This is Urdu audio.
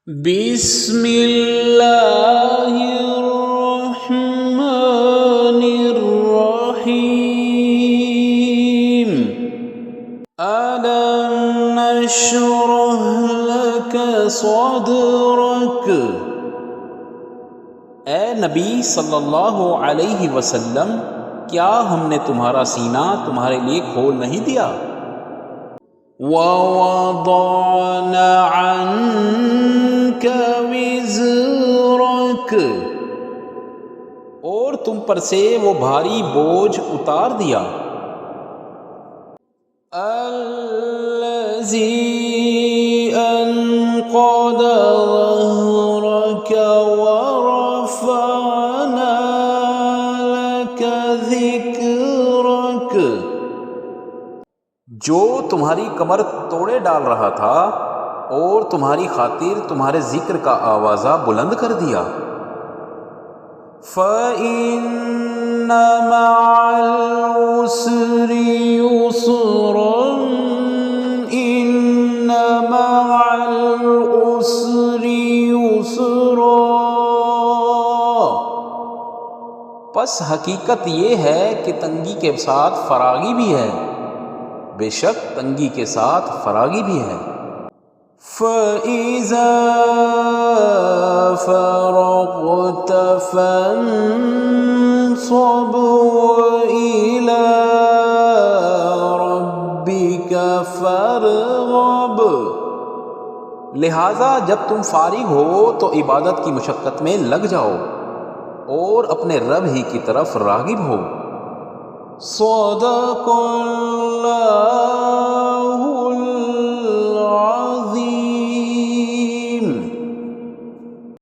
بسم اللہ الرحمن الرحیم أَلَمْ نَشْرَحْ لَكَ صَدْرَكَ۔ اے نبی صلی اللہ علیہ وسلم، کیا ہم نے تمہارا سینہ تمہارے لیے کھول نہیں دیا؟ وَوَضَعْنَا عَنْكَ وِزْرَكَ، اور تم پر سے وہ بھاری بوجھ اتار دیا۔ الَّذِي أَنْقَضَ ظَهْرَكَ وَرَفَعْنَا لَكَ ذِكْرَكَ، جو تمہاری کمر توڑے ڈال رہا تھا اور تمہاری خاطر تمہارے ذکر کا آوازہ بلند کر دیا۔ فَإِنَّ مَعَ الْعُسْرِ يُسْرًا، إِنَّ مَعَ الْعُسْرِ يُسْرًا، پس حقیقت یہ ہے کہ تنگی کے ساتھ فراغی بھی ہے، بے شک تنگی کے ساتھ فراغی بھی ہے۔ فَإِذَا فَرَغْتَ فَانصَبْ وَإِلَىٰ رَبِّكَ فَارْغَب، لہٰذا جب تم فارغ ہو تو عبادت کی مشقت میں لگ جاؤ اور اپنے رب ہی کی طرف راغب ہو۔ صدق اللہ